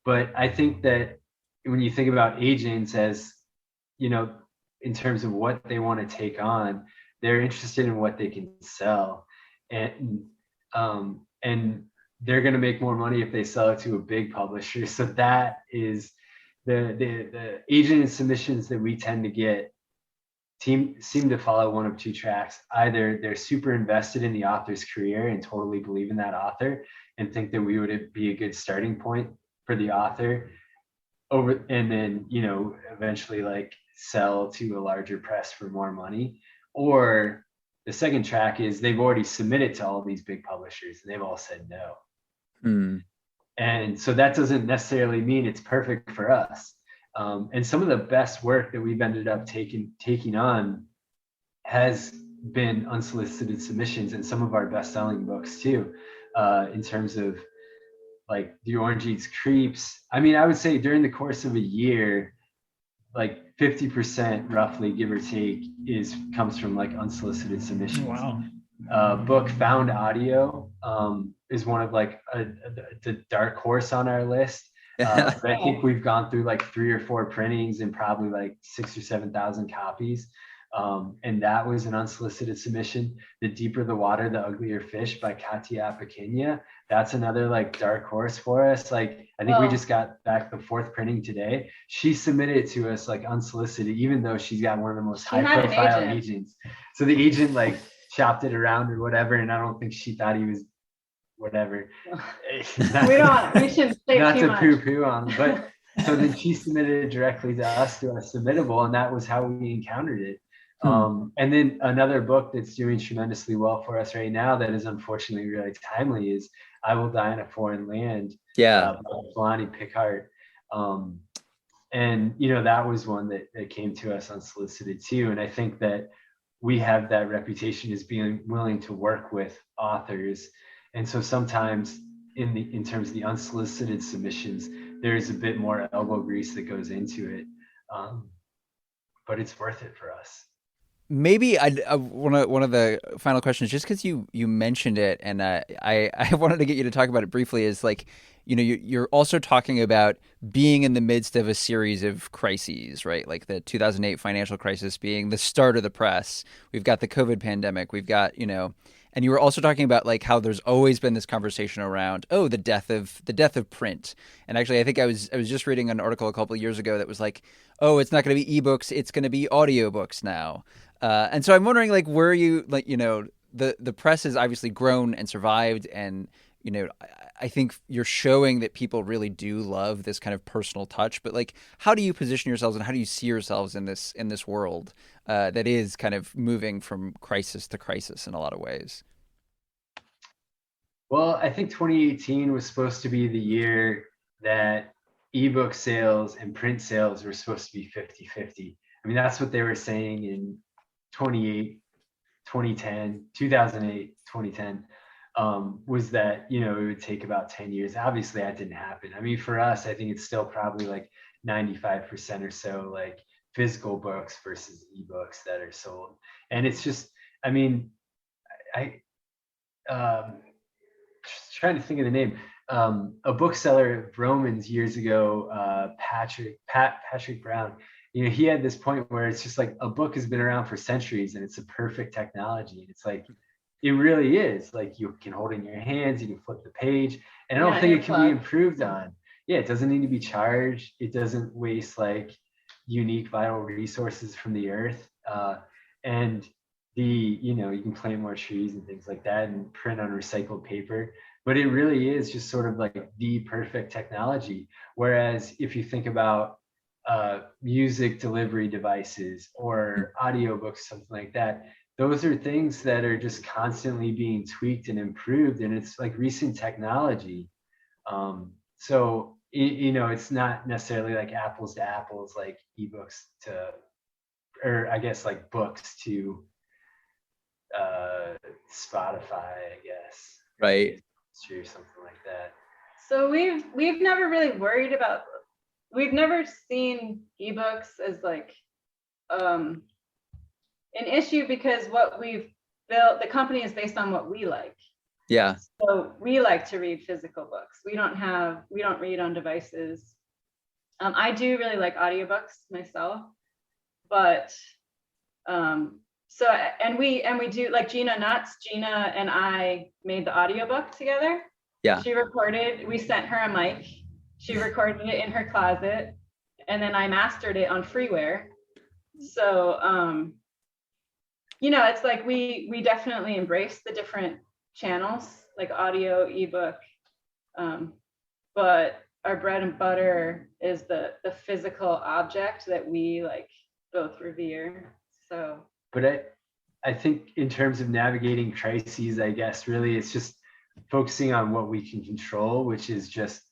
But I think that when you think about agents as, you know, in terms of what they want to take on, they're interested in what they can sell, and they're going to make more money if they sell it to a big publisher. So that is the agent submissions that we tend to get seem to follow one of two tracks. Either they're super invested in the author's career and totally believe in that author and think that we would be a good starting point for the author and then, you know, eventually like sell to a larger press for more money. Or the second track is they've already submitted to all these big publishers and they've all said no. And so that doesn't necessarily mean it's perfect for us. And some of the best work that we've ended up taking on has been unsolicited submissions, and some of our best-selling books too, in terms of like the Orange Juice Creeps. I mean, I would say during the course of a year, like 50% roughly, give or take, comes from like unsolicited submissions. Wow. Book Found Audio is one of like the dark horse on our list. But I think we've gone through like 3 or 4 printings and probably like 6,000 or 7,000 copies. And that was an unsolicited submission. The Deeper the Water, the Uglier Fish by Katia Pequena. That's another like dark horse for us. Like, I think we just got back the 4th printing today. She submitted it to us like unsolicited, even though she's got one of the most high profile agents. So the agent like chopped it around or whatever. And I don't think she thought he was whatever. We shouldn't say not too to much. poo-poo on, but so then she submitted it directly to us through a submittable, and that was how we encountered it. And then another book that's doing tremendously well for us right now that is unfortunately really timely is I Will Die in a Foreign Land, by Kalani Pickard. And that was one that came to us unsolicited too. And I think that we have that reputation as being willing to work with authors. And so sometimes in terms of the unsolicited submissions, there's a bit more elbow grease that goes into it. But it's worth it for us. Maybe one of the final questions, just because you mentioned it, and I wanted to get you to talk about it briefly, is like, you're also talking about being in the midst of a series of crises, right? Like the 2008 financial crisis being the start of the press. We've got the COVID pandemic. We've got, and you were also talking about like how there's always been this conversation around, the death of print. And actually, I think I was just reading an article a couple of years ago that was like, it's not going to be ebooks, it's going to be audiobooks now. And so I'm wondering, like, where you, like, the press has obviously grown and survived, and I think you're showing that people really do love this kind of personal touch. But like, how do you position yourselves, and how do you see yourselves in this world that is kind of moving from crisis to crisis in a lot of ways? Well, I think 2018 was supposed to be the year that ebook sales and print sales were supposed to be 50-50. I mean, that's what they were saying in 2010, 2010, was that, it would take about 10 years. Obviously that didn't happen. I mean, for us, I think it's still probably like 95% or so like physical books versus ebooks that are sold. And it's just, I mean, I just trying to think of the name. A bookseller at Romans years ago, Patrick Brown, he had this point where it's just like a book has been around for centuries and it's a perfect technology. And it's like, it really is. Like, you can hold it in your hands, you can flip the page, and I don't think it can be improved on. Yeah, it doesn't need to be charged. It doesn't waste like unique vital resources from the earth. And you can plant more trees and things like that and print on recycled paper. But it really is just sort of like the perfect technology. Whereas if you think about music delivery devices or audiobooks, something like that, those are things that are just constantly being tweaked and improved, and it's like recent technology. So it's not necessarily like apples to apples, like ebooks to, or I guess like books to Spotify, I guess. Right. Or something like that. So we've never really worried about. We've never seen ebooks as like an issue, because what we've built, the company is based on what we like. Yeah. So we like to read physical books. We don't read on devices. I do really like audiobooks myself, but so we do, like Gina and I made the audiobook together. Yeah. We sent her a mic. She recorded it in her closet, and then I mastered it on freeware. So, it's like we definitely embrace the different channels, like audio, ebook, but our bread and butter is the physical object that we like both revere. So, but I think in terms of navigating crises, I guess really it's just focusing on what we can control, which is just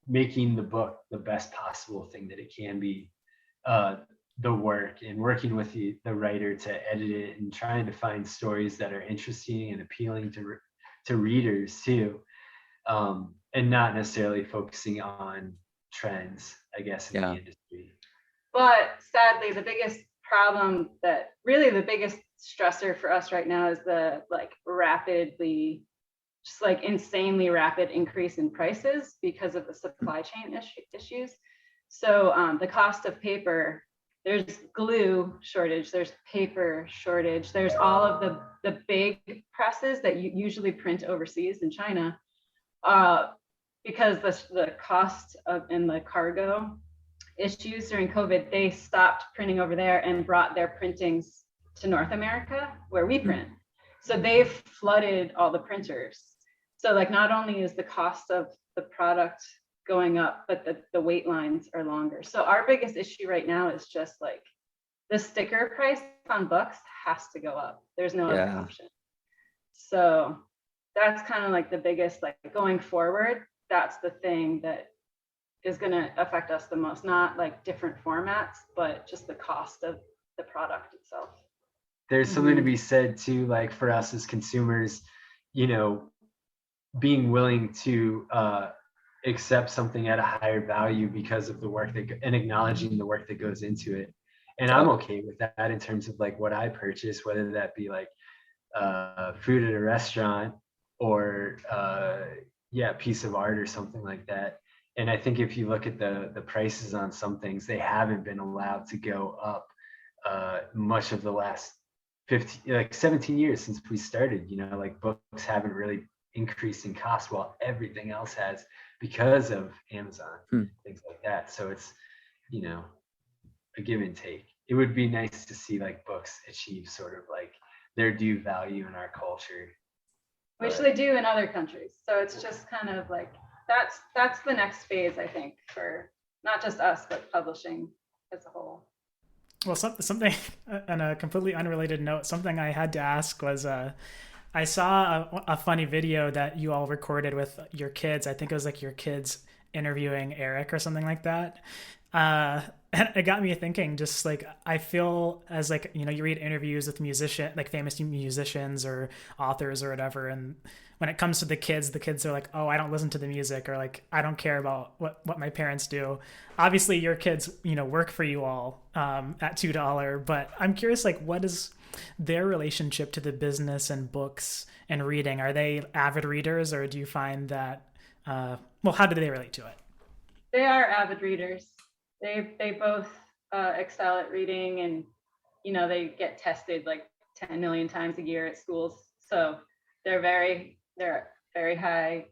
making the book the best possible thing that it can be, the work, and working with the writer to edit it, and trying to find stories that are interesting and appealing to readers too, and not necessarily focusing on trends, I guess, in the industry. But sadly, the biggest stressor for us right now is the like rapidly just like insanely rapid increase in prices because of the supply chain issues. So the cost of paper, there's glue shortage, there's paper shortage, there's all of the big presses that you usually print overseas in China, because the cost of and the cargo issues during COVID, they stopped printing over there and brought their printings to North America where we print. So they've flooded all the printers. So like not only is the cost of the product going up, but the wait lines are longer. So our biggest issue right now is just like the sticker price on books has to go up. There's no other option. So that's kind of like the biggest, like going forward, that's the thing that is going to affect us the most, not like different formats, but just the cost of the product itself. There's something to be said too, like for us as consumers, you know, being willing to accept something at a higher value because of the work and acknowledging the work that goes into it. And I'm okay with that in terms of like what I purchase, whether that be like food at a restaurant or a piece of art or something like that. And I think if you look at the prices on some things, they haven't been allowed to go up much of the last 17 years since we started. You know, like books haven't really increased in cost while everything else has because of Amazon, things like that. So it's, you know, a give and take. It would be nice to see like books achieve sort of like their due value in our culture, which they do in other countries. So it's just kind of like that's the next phase, I think, for not just us but publishing as a whole. Well, something on a completely unrelated note, something I had to ask was I saw a funny video that you all recorded with your kids. I think it was like your kids interviewing Eric or something like that. And it got me thinking, just like, I feel as like, you know, you read interviews with like famous musicians or authors or whatever. And when it comes to the kids are like, oh, I don't listen to the music, or like, I don't care about what my parents do. Obviously your kids, you know, work for you all at $2, but I'm curious, like, what is their relationship to the business and books and reading? Are they avid readers, or do you find that, how do they relate to it? They are avid readers. They both excel at reading, and you know, they get tested like 10 million times a year at schools. So they're very high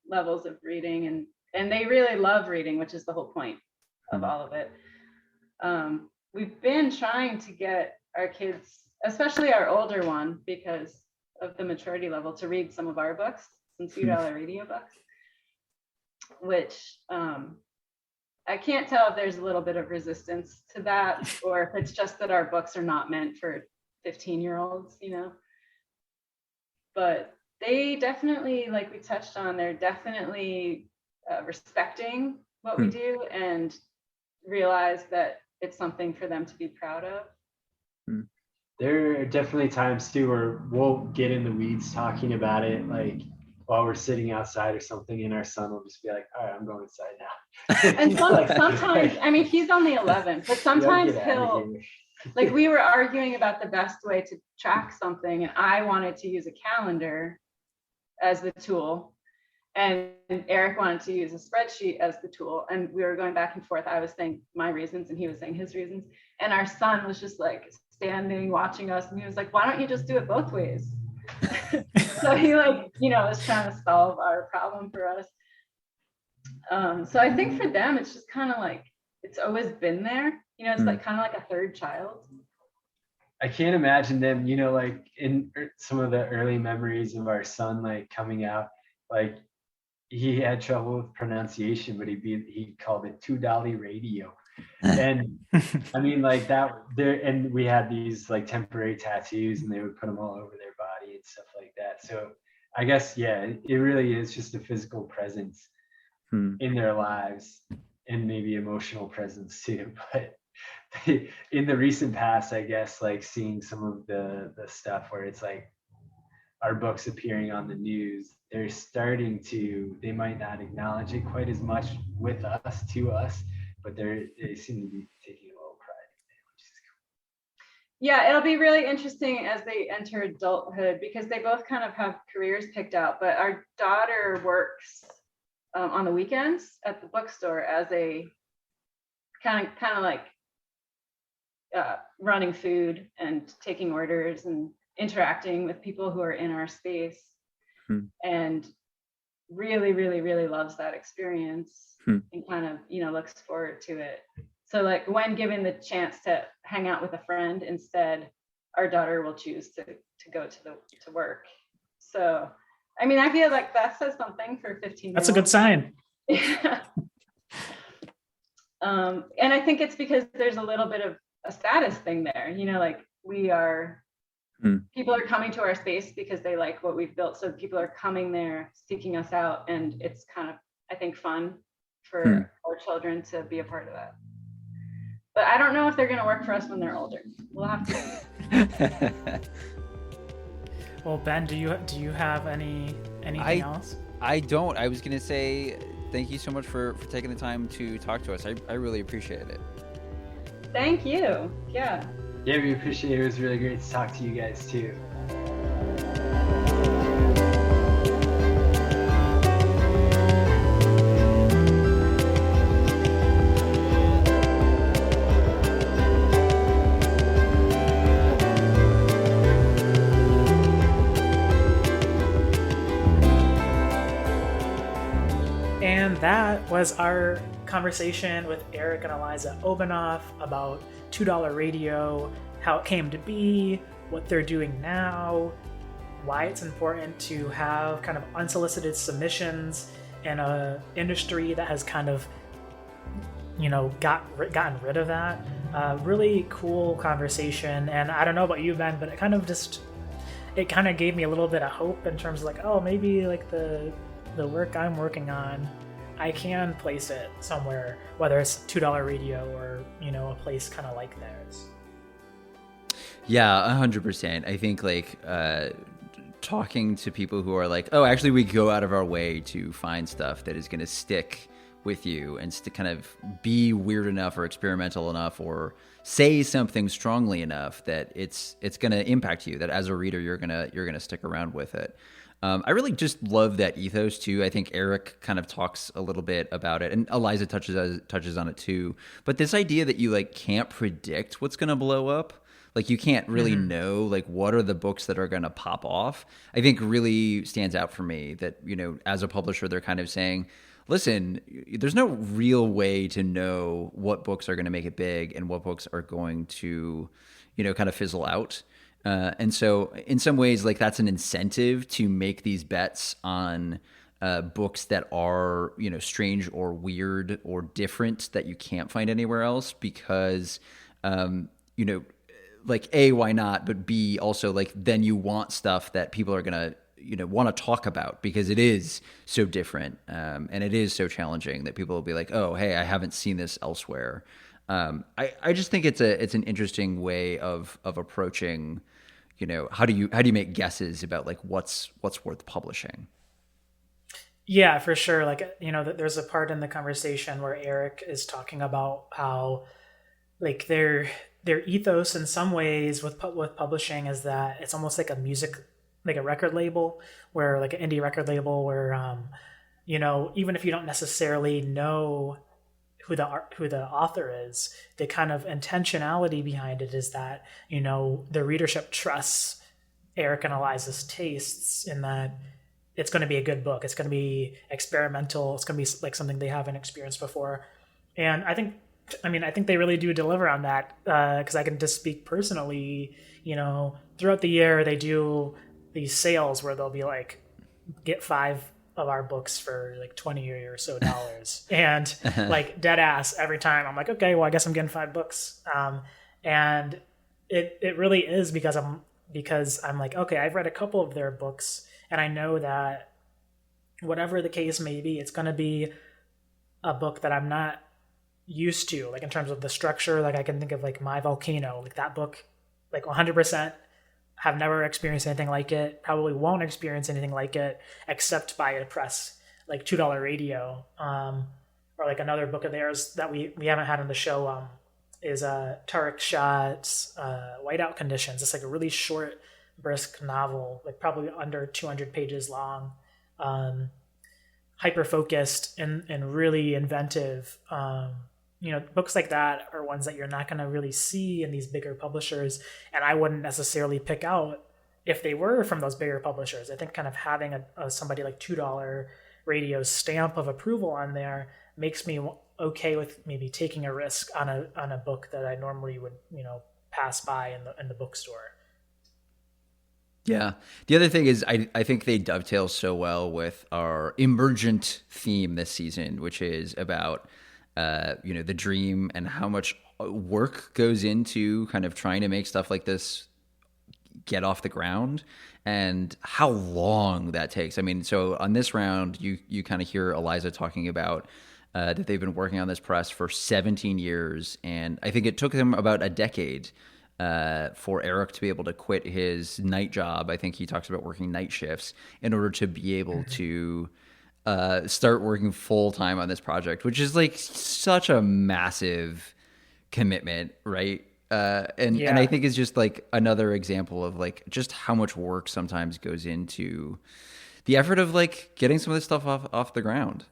levels of reading, and they really love reading, which is the whole point of all of it. We've been trying to get our kids, especially our older one, because of the maturity level, to read some of our books, some $2 radio books, which I can't tell if there's a little bit of resistance to that, or if it's just that our books are not meant for 15-year-olds, you know. But they definitely, like we touched on, they're definitely respecting what we do and realize that it's something for them to be proud of. There are definitely times too where we'll get in the weeds talking about it, like while we're sitting outside or something, and our son will just be like, all right, I'm going inside now. And sometimes, I mean, he's only 11, but sometimes he'll, like, we were arguing about the best way to track something, and I wanted to use a calendar as the tool, and Eric wanted to use a spreadsheet as the tool, and we were going back and forth. I was saying my reasons and he was saying his reasons, and our son was just like standing watching us, and he was like, why don't you just do it both ways? So he, like, you know, was trying to solve our problem for us. So I think for them, it's just kind of like, it's always been there, you know, it's like kind of like a third child. I can't imagine them, you know, like in some of the early memories of our son, like coming out, like he had trouble with pronunciation, but he called it $2 radio. And I mean, like that there, and we had these like temporary tattoos, and they would put them all over their body and stuff like that. So I guess, yeah, it really is just a physical presence in their lives, and maybe emotional presence too. But in the recent past, I guess, like seeing some of the stuff where it's like our books appearing on the news, they're starting to, they might not acknowledge it quite as much with us, to us, but they seem to be taking a little pride in it, which is Yeah, it'll be really interesting as they enter adulthood because they both kind of have careers picked out. But our daughter works on the weekends at the bookstore as a kind of like running food and taking orders and interacting with people who are in our space, and really, really, really loves that experience and kind of, looks forward to it. So like when given the chance to hang out with a friend instead, our daughter will choose to go to work. So, I mean, I feel like that says something for 15. That's a good sign. Yeah. And I think it's because there's a little bit of a status thing there, like people are coming to our space because they like what we've built. So people are coming there, seeking us out. And it's kind of, I think, fun for our children to be a part of that. But I don't know if they're going to work for us when they're older. We'll have to. Well, Ben, do you have anything else? I don't. I was going to say thank you so much for taking the time to talk to us. I really appreciate it. Thank you. Yeah. Yeah, we appreciate it. It was really great to talk to you guys too. And that was our conversation with Eric and Eliza Wood-Obenauf about $2 radio, how it came to be, what they're doing now, why it's important to have kind of unsolicited submissions in a industry that has kind of, gotten rid of that. Really cool conversation. And I don't know about you, Ben, but it kind of gave me a little bit of hope in terms of like, oh, maybe like the work I'm working on, I can place it somewhere, whether it's $2 radio or, a place kind of like theirs. Yeah, 100%. I think like talking to people who are like, oh, actually we go out of our way to find stuff that is going to stick with you and to kind of be weird enough or experimental enough or say something strongly enough that it's going to impact you, that as a reader you're going to stick around with it. I really just love that ethos too. I think Eric kind of talks a little bit about it, and Eliza touches on it too. But this idea that you like can't predict what's going to blow up, like you can't really know like what are the books that are going to pop off, I think really stands out for me. That as a publisher, they're kind of saying, listen, there's no real way to know what books are going to make it big and what books are going to kind of fizzle out. And so in some ways, like that's an incentive to make these bets on books that are, strange or weird or different that you can't find anywhere else because, like A, why not? But B, also like then you want stuff that people are going to, want to talk about because it is so different and it is so challenging that people will be like, oh, hey, I haven't seen this elsewhere. I just think it's an interesting way of approaching, how do you make guesses about like what's worth publishing? Yeah, for sure. Like, there's a part in the conversation where Eric is talking about how like their ethos in some ways with publishing is that it's almost like a record label, where like an indie record label where, even if you don't necessarily know who the author is, the kind of intentionality behind it is that, the readership trusts Eric and Eliza's tastes in that it's going to be a good book. It's going to be experimental. It's going to be like something they haven't experienced before. And I think they really do deliver on that. Cause I can just speak personally, throughout the year, they do these sales where they'll be like, get 5 of our books for like $20 or so. And like dead ass every time I'm like, okay, well, I guess I'm getting 5 books. And it really is because I'm like, okay, I've read a couple of their books and I know that whatever the case may be, it's going to be a book that I'm not used to, like in terms of the structure. Like I can think of like My Volcano, like that book, like 100% have never experienced anything like it, probably won't experience anything like it except by a press like $2 radio, or like another book of theirs that we haven't had on the show, Tariq Shah's Whiteout Conditions. It's like a really short, brisk novel, like probably under 200 pages long, hyper focused and really inventive. Books like that are ones that you're not going to really see in these bigger publishers, and I wouldn't necessarily pick out if they were from those bigger publishers. I think kind of having somebody like $2 Radio's stamp of approval on there makes me okay with maybe taking a risk on a book that I normally would pass by in the bookstore. Yeah. The other thing is I think they dovetail so well with our emergent theme this season, which is about the dream and how much work goes into kind of trying to make stuff like this get off the ground and how long that takes. I mean, so on this round, you kind of hear Eliza talking about that they've been working on this press for 17 years. And I think it took them about a decade for Eric to be able to quit his night job. I think he talks about working night shifts in order to be able to start working full time on this project, which is like such a massive commitment, right? And I think it's just like another example of like just how much work sometimes goes into the effort of like getting some of this stuff off the ground.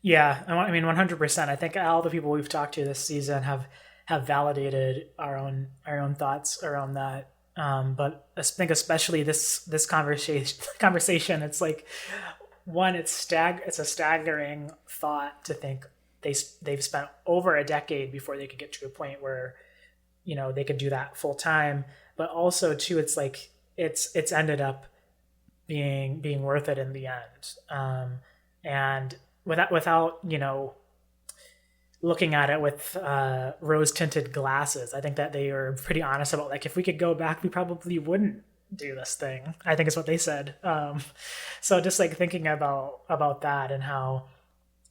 Yeah, I mean, 100%. I think all the people we've talked to this season have validated our own thoughts around that. But I think especially this conversation, it's like one, it's a staggering thought to think they've spent over a decade before they could get to a point where they could do that full time. But also too, it's like it's ended up being worth it in the end. And without looking at it with rose tinted glasses, I think that they are pretty honest about like if we could go back, we probably wouldn't do this thing. I think is what they said. So just like thinking about that and how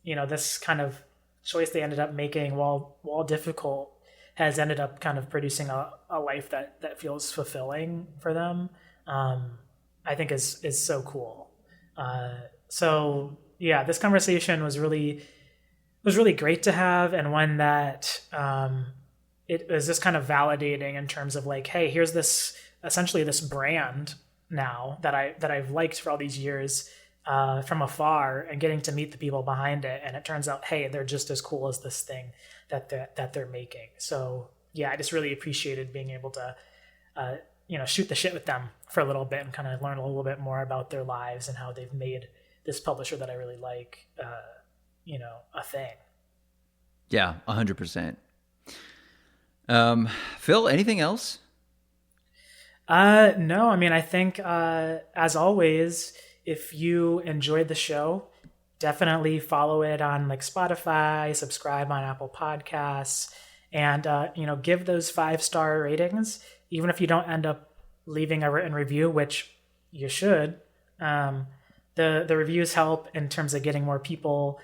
this kind of choice they ended up making, while difficult, has ended up kind of producing a life that feels fulfilling for them. I think is so cool. So yeah, this conversation was really great to have, and one that it was just kind of validating in terms of like, hey, here's this essentially this brand now that I've liked for all these years from afar, and getting to meet the people behind it, and it turns out, hey, they're just as cool as this thing that they're making. So yeah, I just really appreciated being able to shoot the shit with them for a little bit and kind of learn a little bit more about their lives and how they've made this publisher that I really like a thing. Yeah, 100%. Phil, anything else? No, I mean, I think as always, if you enjoyed the show, definitely follow it on like Spotify, subscribe on Apple Podcasts, and give those 5-star ratings, even if you don't end up leaving a written review, which you should. The reviews help in terms of getting more people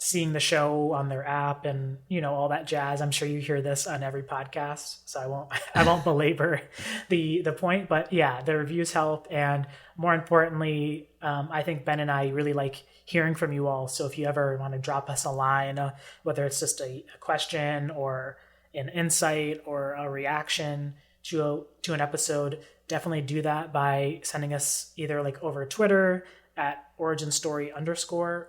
seeing the show on their app and all that jazz. I'm sure you hear this on every podcast, so I won't belabor the point. But yeah, the reviews help, and more importantly, I think Ben and I really like hearing from you all. So if you ever want to drop us a line, whether it's just a question or an insight or a reaction to an episode, definitely do that by sending us either like over Twitter at originstory_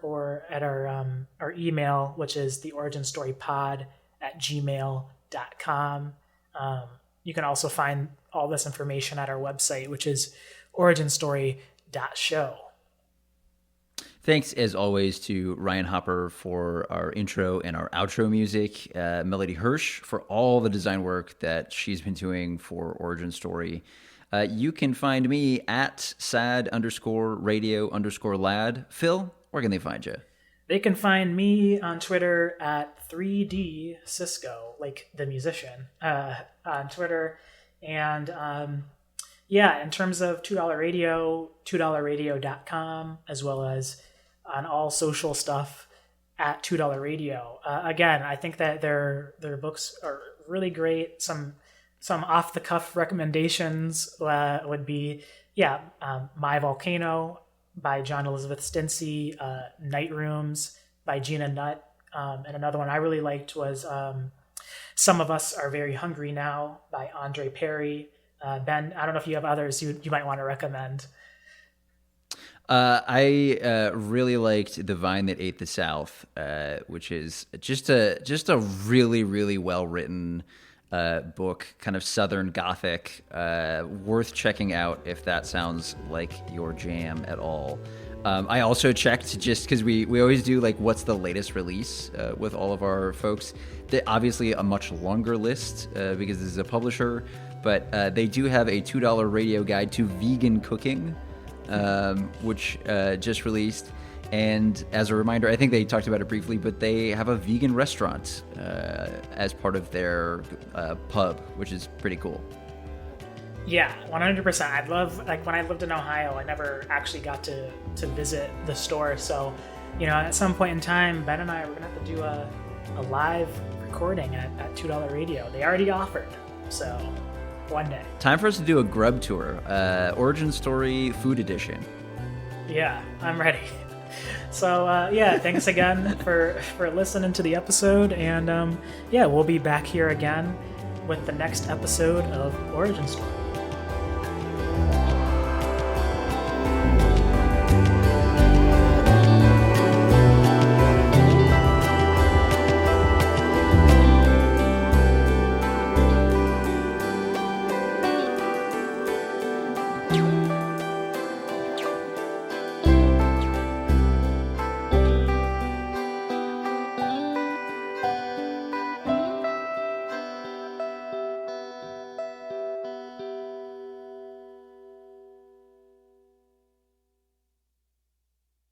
or at our email, which is theoriginstorypod@gmail.com. You can also find all this information at our website, which is originstory.show. Thanks, as always, to Ryan Hopper for our intro and our outro music, Melody Hirsch for all the design work that she's been doing for Origin Story. You can find me at sad_radio_lad. Phil, where can they find you? They can find me on Twitter at 3D Cisco, like the musician, on Twitter. And in terms of $2 Radio, $2radio.com, as well as on all social stuff at $2 Radio. Again, I think that their books are really great. Some off the cuff recommendations would be, My Volcano by John Elizabeth Stincy, Night Rooms by Gina Nutt, And another one I really liked was Some of Us Are Very Hungry Now by Andre Perry. Ben, I don't know if you have others you might want to recommend. I really liked The Vine That Ate the South, which is just a really, really well written book, kind of Southern Gothic, worth checking out if that sounds like your jam at all. I also checked, just because we always do like what's the latest release with all of our folks. Obviously a much longer list because this is a publisher, but they do have a $2 radio guide to vegan cooking, which just released. And as a reminder, I think they talked about it briefly, but they have a vegan restaurant as part of their pub, which is pretty cool. Yeah, 100%. I'd love, like, when I lived in Ohio, I never actually got to visit the store. So, at some point in time, Ben and I were going to have to do a live recording at $2 Radio. They already offered, so one day. Time for us to do a grub tour, Origin Story Food Edition. Yeah, I'm ready. So, thanks again for listening to the episode. And, we'll be back here again with the next episode of Origin Story.